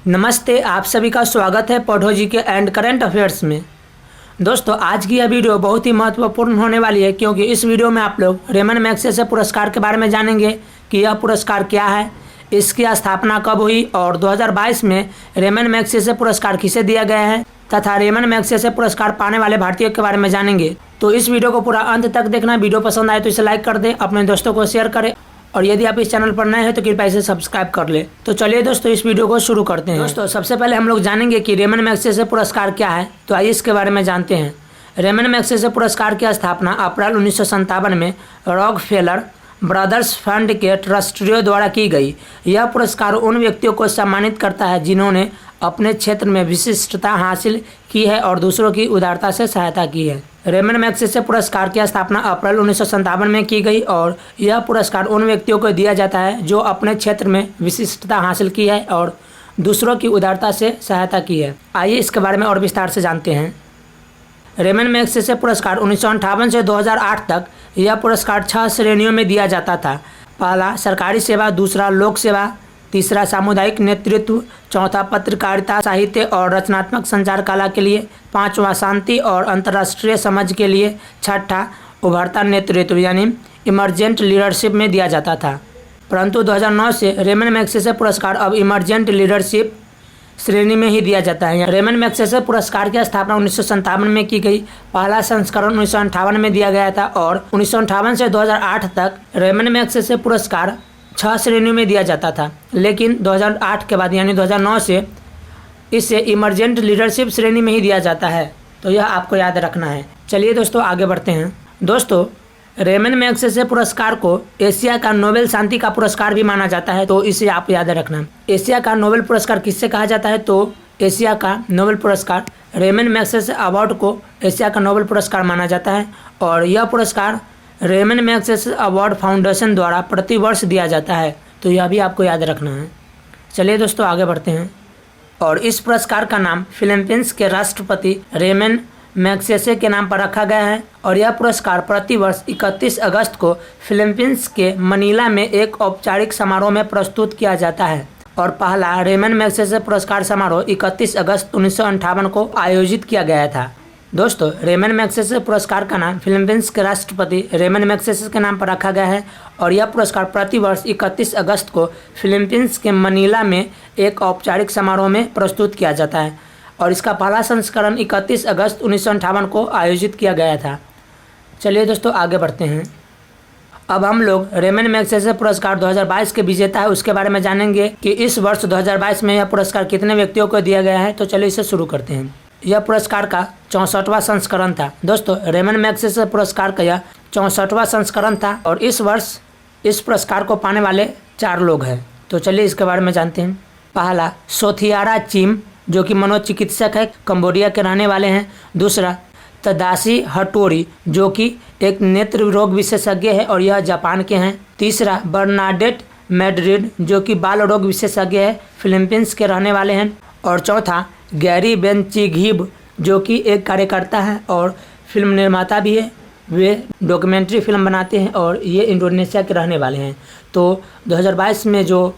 नमस्ते, आप सभी का स्वागत है पढ़ो जी के एंड करंट अफेयर्स में। दोस्तों, आज की यह वीडियो बहुत ही महत्वपूर्ण होने वाली है क्योंकि इस वीडियो में आप लोग रेमन मैग्सेसे पुरस्कार के बारे में जानेंगे कि यह पुरस्कार क्या है, इसकी स्थापना कब हुई और 2022 में रेमन मैग्सेसे पुरस्कार किसे दिया गया है तथा रेमन मैग्सेसे पुरस्कार पाने वाले भारतीयों के बारे में जानेंगे। तो इस वीडियो को पूरा अंत तक देखना। वीडियो पसंद आए तो इसे लाइक कर दें, अपने दोस्तों को शेयर करें और यदि आप इस चैनल पर नए हैं तो कृपया इसे सब्सक्राइब कर ले। तो चलिए दोस्तों, इस वीडियो को शुरू करते हैं। दोस्तों, सबसे पहले हम लोग जानेंगे कि रेमन मैग्सेसे पुरस्कार क्या है, तो आइए इसके बारे में जानते हैं। रेमन मैग्सेसे पुरस्कार की स्थापना अप्रैल 1957 में रॉकफेलर ब्रदर्स फंड के ट्रस्टियों द्वारा की गई। यह पुरस्कार उन व्यक्तियों को सम्मानित करता है जिन्होंने अपने क्षेत्र में विशिष्टता हासिल की है और दूसरों की उदारता से सहायता की है। रेमन मैग्सेसे पुरस्कार की स्थापना अप्रैल 1957 में की गई और यह पुरस्कार उन व्यक्तियों को दिया जाता है जो अपने क्षेत्र में विशिष्टता हासिल की है और दूसरों की उदारता से सहायता की है। आइए इसके बारे में और विस्तार से जानते हैं। रेमन मैग्सेसे पुरस्कार 1958 से 2008 तक यह पुरस्कार 6 श्रेणियों में दिया जाता था। पहला सरकारी सेवा, दूसरा लोक सेवा, तीसरा सामुदायिक नेतृत्व, चौथा पत्रकारिता, साहित्य और रचनात्मक संचार कला के लिए, पांचवा शांति और अंतर्राष्ट्रीय समझ के लिए, छठा उभरता नेतृत्व यानी इमर्जेंट लीडरशिप में दिया जाता था। परंतु 2009 से रेमन मैग्सेसे पुरस्कार अब इमर्जेंट लीडरशिप श्रेणी में ही दिया जाता है। रेमन मैग्सेसे पुरस्कार की स्थापना 1957 में की गई। पहला संस्करण 1958 में दिया गया था और 1958 से 2008 तक रेमन मैग्सेसे पुरस्कार 6 श्रेणियों में दिया जाता था, लेकिन 2008 के बाद यानी 2009 से इसे इमर्जेंट लीडरशिप श्रेणी में ही दिया जाता है। तो यह आपको याद रखना है। चलिए दोस्तों, आगे बढ़ते हैं। दोस्तों, रेमन मैग्सेसे पुरस्कार को एशिया का नोबेल शांति का पुरस्कार भी माना जाता है, तो इसे आप याद रखना। एशिया का नोबेल पुरस्कार किससे कहा जाता है, तो एशिया का नोबेल पुरस्कार रेमन मैग्सेसे अवार्ड को एशिया का नोबेल पुरस्कार माना जाता है और यह पुरस्कार रेमन मैग्सेसे अवार्ड फाउंडेशन द्वारा प्रतिवर्ष दिया जाता है। तो यह भी आपको याद रखना है। चलिए दोस्तों, आगे बढ़ते हैं। और इस पुरस्कार का नाम फिलीपींस के राष्ट्रपति रेमन मैग्सेसे के नाम पर रखा गया है और यह पुरस्कार प्रतिवर्ष 31 अगस्त को फिलीपींस के मनीला में एक औपचारिक समारोह में प्रस्तुत किया जाता है और पहला रेमन मैग्सेसे पुरस्कार समारोह 31 अगस्त 1958 को आयोजित किया गया था। दोस्तों, रेमन मैग्सेसे पुरस्कार का नाम फिलीपींस के राष्ट्रपति रेमन मैग्सेसे के नाम पर रखा गया है और यह पुरस्कार प्रतिवर्ष 31 अगस्त को फिलीपींस के मनीला में एक औपचारिक समारोह में प्रस्तुत किया जाता है और इसका पहला संस्करण 31 अगस्त 1958 को आयोजित किया गया था। चलिए दोस्तों, आगे बढ़ते हैं। अब हम लोग रेमन मैग्सेसे पुरस्कार 2022 के विजेता है उसके बारे में जानेंगे कि इस वर्ष 2022 में यह पुरस्कार कितने व्यक्तियों को दिया गया है। तो चलिए इसे शुरू करते हैं। यह पुरस्कार का 64वां संस्करण था। दोस्तों, रेमन मैग्सेसे पुरस्कार का यह 64वां संस्करण था और इस वर्ष इस पुरस्कार को पाने वाले 4 लोग हैं। तो चलिए इसके बारे में जानते हैं। पहला सोथियारा चिम, जो कि मनोचिकित्सक है, कंबोडिया के रहने वाले हैं। दूसरा तदाशी हटोरी, जो कि एक नेत्र रोग विशेषज्ञ है और यह जापान के हैं। तीसरा बर्नाडेट मैड्रिड, जो कि बाल रोग विशेषज्ञ है, फिलीपींस के रहने वाले हैं। और चौथा गैरी बेनचिघिब, जो कि एक कार्यकर्ता है और फिल्म निर्माता भी है। वे डॉक्यूमेंट्री फिल्म बनाते हैं और ये इंडोनेशिया के रहने वाले हैं। तो 2022 में जो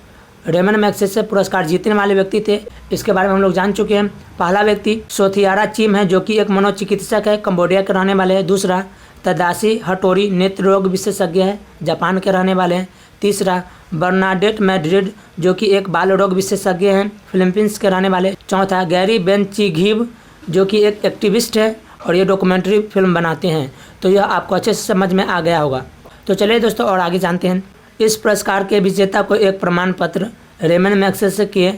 रेमन मैग्सेसे पुरस्कार जीतने वाले व्यक्ति थे, इसके बारे में हम लोग जान चुके हैं। पहला व्यक्ति सोथियारा चिम है, जो कि एक मनोचिकित्सक है, कंबोडिया के रहने वाले हैं। दूसरा तदाशी हटोरी, नेत्र रोग विशेषज्ञ है, जापान के रहने वाले हैं। तीसरा बर्नाडेट मैड्रिड, जो कि एक बाल रोग विशेषज्ञ हैं, फिलीपींस के रहने वाले। चौथा गैरी बेनचिघिब, जो कि एक एक्टिविस्ट है और ये डॉक्यूमेंट्री फिल्म बनाते हैं। तो यह आपको अच्छे से समझ में आ गया होगा। तो चलिए दोस्तों, और आगे जानते हैं। इस पुरस्कार के विजेता को एक प्रमाण पत्र, रेमन मैग्सेसे के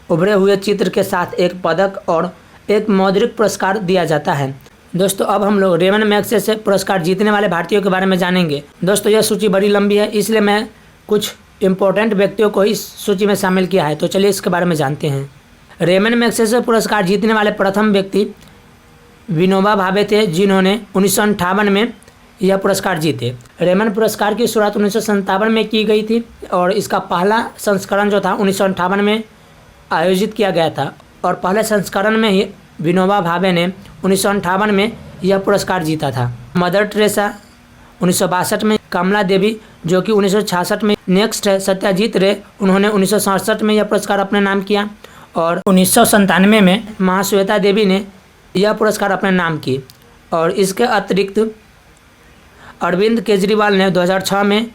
उभरे हुए चित्र के साथ एक पदक और एक मौद्रिक पुरस्कार दिया जाता है। दोस्तों, अब हम लोग रेमन मैग्सेसे पुरस्कार जीतने वाले भारतीयों के बारे में जानेंगे। दोस्तों, यह सूची बड़ी लंबी है, इसलिए मैं कुछ इम्पोर्टेंट व्यक्तियों को इस सूची में शामिल किया है। तो चलिए इसके बारे में जानते हैं। रेमन मैग्सेसे पुरस्कार जीतने वाले प्रथम व्यक्ति विनोबा भावे थे, जिन्होंने 1958 में यह पुरस्कार जीते। रेमन पुरस्कार की शुरुआत 1957 में की गई थी और इसका पहला संस्करण जो था 1958 में आयोजित किया गया था और पहले संस्करण में ही विनोबा भावे ने 1958 में यह पुरस्कार जीता था। मदर टेरेसा 1962 में, कमला देवी जो कि 1966 में, नेक्स्ट है सत्याजीत रे, उन्होंने 1967 में यह पुरस्कार अपने नाम किया और 1997 में महाश्वेता देवी ने यह पुरस्कार अपने नाम की। और इसके अतिरिक्त अरविंद केजरीवाल ने 2006 में,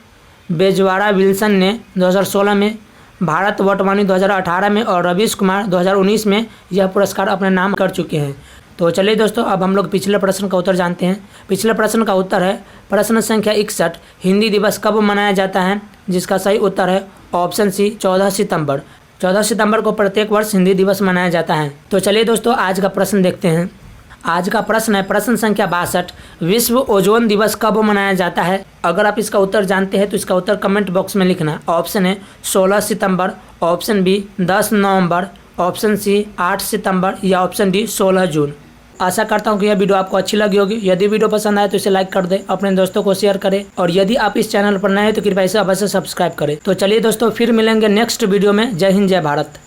बेजवाड़ा विल्सन ने 2016 में, भारत वटवानी 2018 में और रवीश कुमार 2019 में यह पुरस्कार अपने नाम कर चुके हैं। तो चलिए दोस्तों, अब हम लोग पिछले प्रश्न का उत्तर जानते हैं। पिछले प्रश्न का उत्तर है प्रश्न संख्या 61, हिंदी दिवस कब मनाया जाता है? जिसका सही उत्तर है ऑप्शन सी 14 सितंबर। 14 सितंबर को प्रत्येक वर्ष हिंदी दिवस मनाया जाता है। तो चलिए दोस्तों, आज का प्रश्न देखते हैं। आज का प्रश्न है प्रश्न संख्या 62, विश्व ओजोन दिवस कब मनाया जाता है? अगर आप इसका उत्तर जानते हैं तो इसका उत्तर कमेंट बॉक्स में लिखना। ऑप्शन है 16 सितंबर, ऑप्शन बी 10 नवंबर, ऑप्शन सी 8 सितंबर या ऑप्शन डी 16 जून। आशा करता हूँ कि यह वीडियो आपको अच्छी लगी होगी। यदि वीडियो पसंद आए तो इसे लाइक कर दें, अपने दोस्तों को शेयर करें और यदि आप इस चैनल पर नए हैं तो कृपया इसे अवश्य सब्सक्राइब करें। तो चलिए दोस्तों, फिर मिलेंगे नेक्स्ट वीडियो में। जय हिंद, जय भारत।